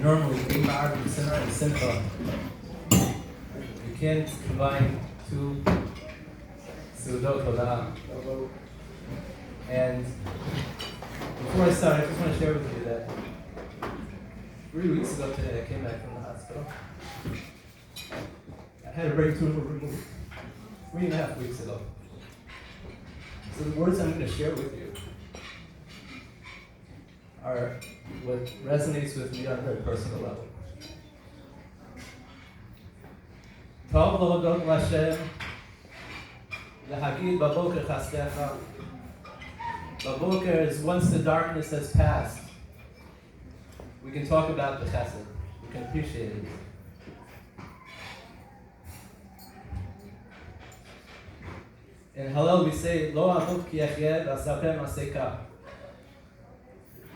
normally Imar and Sinner and Simcha. You can't combine two seudot hodaah. And before I start, I just want to share with you that 3 weeks ago today, I came back from the hospital. I had a brain tumor removed 3.5 weeks ago. So the words I'm going to share with you are what resonates with me on a very personal level. Tov l'hodot l'Hashem, l'hagid baboker chastecha. Baboker is once the darkness has passed, we can talk about the chesed, we can appreciate it. In Hallel we say, Lo amut ki echyeh v'asapeh maseka.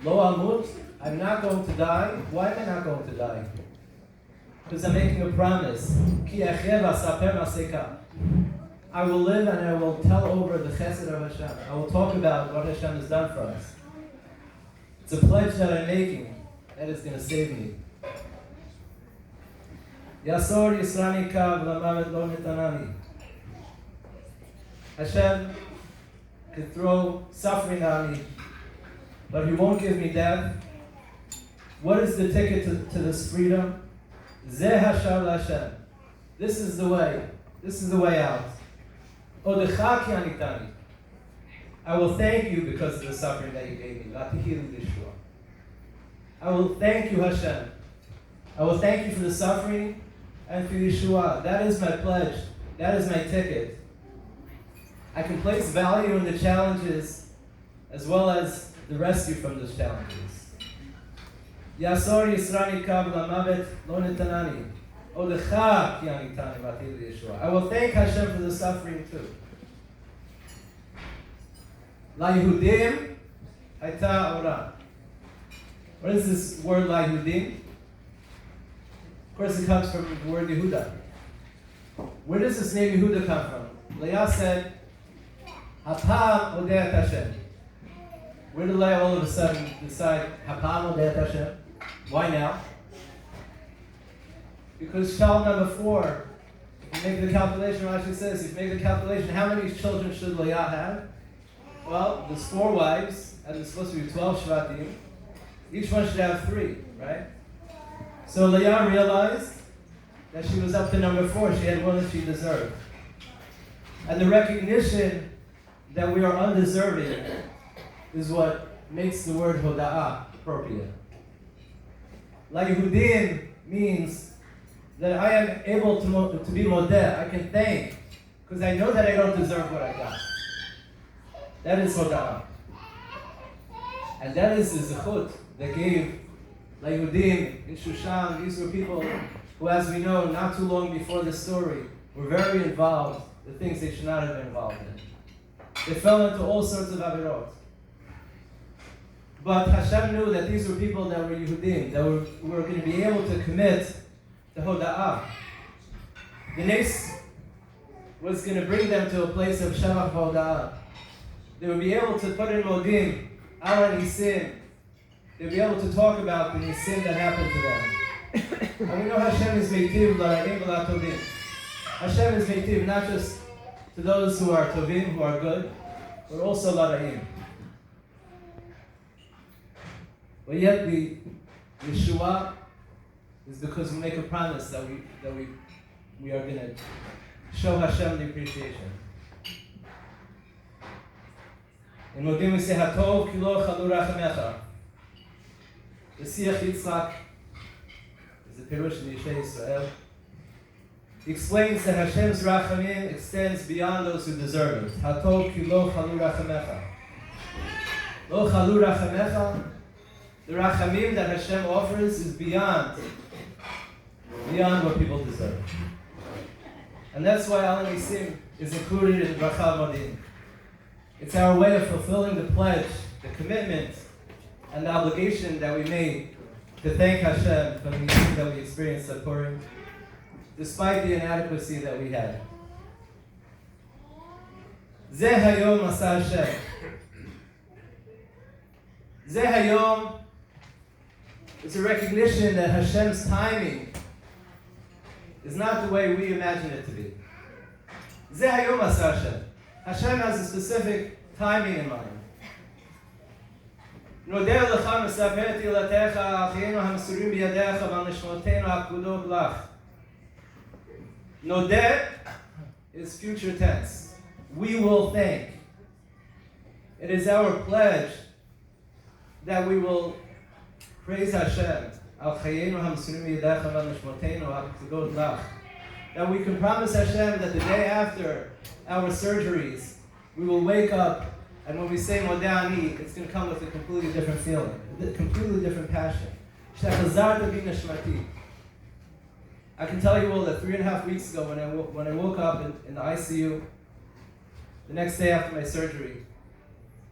Lo amut, I'm not going to die. Why am I not going to die? Because I'm making a promise. Ki echyeh v'asapeh maseka. I will live and I will tell over the chesed of Hashem. I will talk about what Hashem has done for us. It's a pledge that I'm making that is going to save me. Yasor Yisrani kav lamavet lo netanani. Hashem can throw suffering on me, but He won't give me death. What is the ticket to this freedom? Zeh hashar l'Hashem. This is the way. This is the way out. Hodaah ki anitani. I will thank you because of the suffering that you gave me. I will thank you, Hashem. I will thank you for the suffering and for Yeshua. That is my pledge. That is my ticket. I can place value in the challenges as well as the rescue from those challenges. Yasor Yisrani kav lamavet lo netanani. Hodaah ki anitani v'atid Yeshua. I will thank Hashem for the suffering too. La Yehudim hayta ora. What is this word La Yehudim? Of course it comes from the word Yehuda. Where does this name Yehuda come from? Leah said, Hapam hodaah Hashem. Where did Leah all of a sudden decide, Hapam hodaah Hashem? Why now? Because child number 4, if you make the calculation, Rashi says, if you make the calculation, how many children should Leah have? Well, there's 4 wives, and there's supposed to be 12 Shvatim. Each one should have 3, right? So Leah realized that she was up to number 4. She had more than she deserved. And the recognition that we are undeserving is what makes the word hodaah appropriate. La Yehudim means that I am able to be modeh. I can thank because I know that I don't deserve what I got. That is hodaah. And that is the zechut that gave La Yehudim in Shushan. These were people who, as we know, not too long before the story, were very involved in things they should not have been involved in. They fell into all sorts of avirot. But Hashem knew that these were people that were Yehudim, that were going to be able to commit to hodaah. The next was going to bring them to a place of shavach hodaah. They would be able to put in modim, ala nisim. They'd be able to talk about the nisim that happened to them. And we know Hashem is meitiv l'ra'im v'l'tovim. Hashem is meitiv not just to those who are tovim, who are good, but also l'ra'im. But yet the Yeshua is because we make a promise that we are going to show Hashem the appreciation. In Modim we say, Hatov ki lo chalu rachamecha. The Siach Yitzchak is a Pirush in Yeshai Yisrael. He explains that Hashem's rachamim extends beyond those who deserve it. Hatov ki lo chalu rachamecha. Lo chalu rachamecha. The rachamim that Hashem offers is beyond what people deserve. And that's why Al Nisim is included in Brachal Modim. It's our way of fulfilling the pledge, the commitment, and the obligation that we made to thank Hashem for the needs that we experienced at Purim, despite the inadequacy that we had. Zeh hayom asa Hashem. Zeh hayom It's a recognition that Hashem's timing is not the way we imagine it to be. Zeh hayom asa Hashem. Hashem has a specific timing in mind. נודה לך מספר תהילתך אחיינו המסורים בידיך ועל נשמותינו הפקודות לך. נודה is future tense. We will thank. It is our pledge that we will praise Hashem. Al chayenu hamsurim b'yadech ועל נשמותינו הפקודות לך. That we can promise Hashem that the day after our surgeries, we will wake up, and when we say hodaah, it's going to come with a completely different feeling, a completely different passion. I can tell you all that 3.5 weeks ago, when I woke up in the ICU, the next day after my surgery,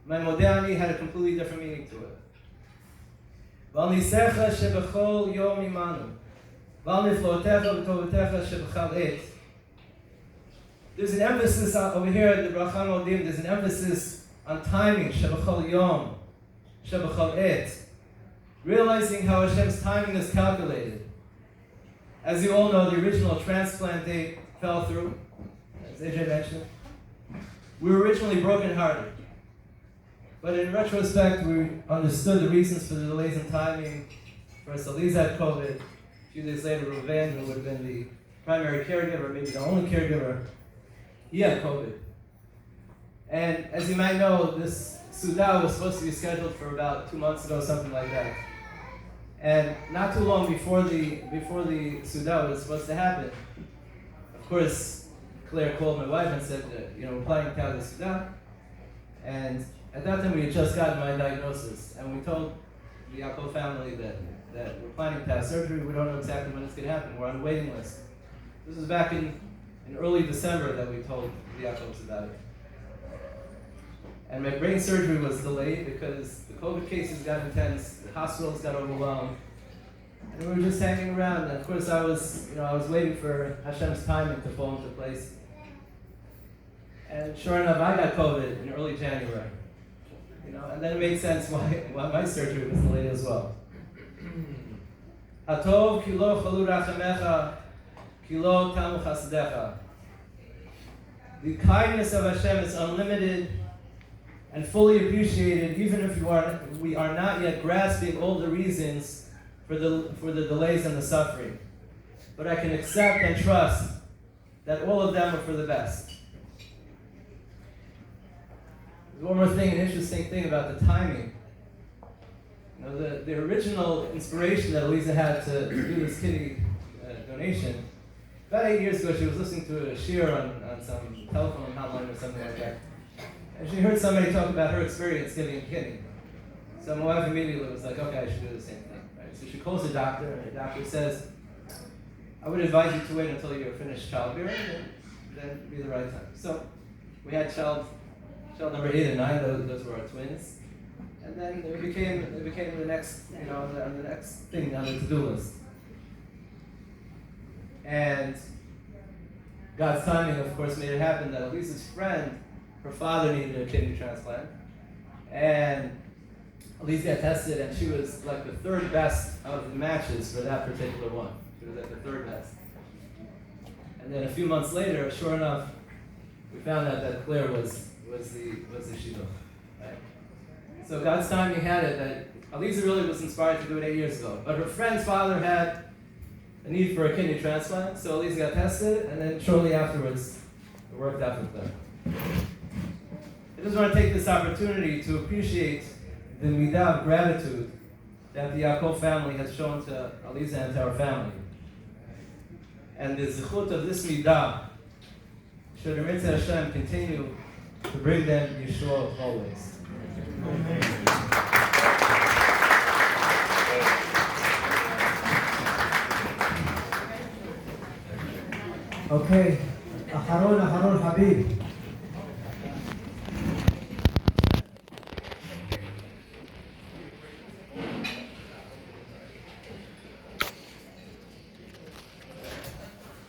my hodaah had a completely different meaning to it. Val nisecha shebechol yom imanu, val niflotecha v'tovetecha shebechal et. There's an emphasis over here at the Bracha Modim. There's an emphasis on timing, shebechol yom, shebechal et. Realizing how Hashem's timing is calculated. As you all know, the original transplant date fell through, as AJ mentioned. We were originally brokenhearted. But in retrospect, we understood the reasons for the delays in timing. First, Elise had COVID. A few days later, Reuven, who would have been the primary caregiver, maybe the only caregiver, he had COVID. And as you might know, this seudah was supposed to be scheduled for about 2 months ago, something like that. And not too long before the seudah was supposed to happen, of course, Claire called my wife and said that, we're planning to have the seudah. And at that time, we had just gotten my diagnosis. And we told the Yaakov family that we're planning to have surgery. We don't know exactly when it's going to happen. We're on a waiting list. This was back in early December that we told the Yaakovs about it. And my brain surgery was delayed because the COVID cases got intense, the hospitals got overwhelmed, and we were just hanging around. And of course, I was waiting for Hashem's timing to fall into place. And sure enough, I got COVID in early January. And then it made sense why my surgery was delayed as well. Hatov ki lo chalu rachamecha, ki lo tamu chasadecha. The kindness of Hashem is unlimited and fully appreciated, even if we are not yet grasping all the reasons for the delays and the suffering. But I can accept and trust that all of them are for the best. There's one more thing, an interesting thing about the timing. The original inspiration that Elisa had to do this kidney donation, about 8 years ago, she was listening to a shiur on some telephone hotline or something like that. And she heard somebody talk about her experience giving a kidney. So my wife immediately was like, okay, I should do the same thing. Right? So she calls the doctor, and the doctor says, I would advise you to wait until you're finished childbearing, and then be the right time. So we had child number 8 and 9, those were our twins. And then it became the next, the next thing on the to-do list. And God's timing, of course, made it happen that Elisa's friend, her father needed a kidney transplant. And Elisa got tested, and she was like the 3rd best of the matches for that particular one. She was like the 3rd best. And then a few months later, sure enough, we found out that Claire was the shidduch. Right? So God's timing had it that Elisa really was inspired to do it 8 years ago. But her friend's father had a need for a kidney transplant, so Elisa got tested, and then shortly afterwards, it worked out with them. I just want to take this opportunity to appreciate the midah of gratitude that the Yaakov family has shown to Elisa and to our family. And the zichut of this midah should Mitzvah Hashem continue to bring them Yeshua always. Okay, Aharon Habib.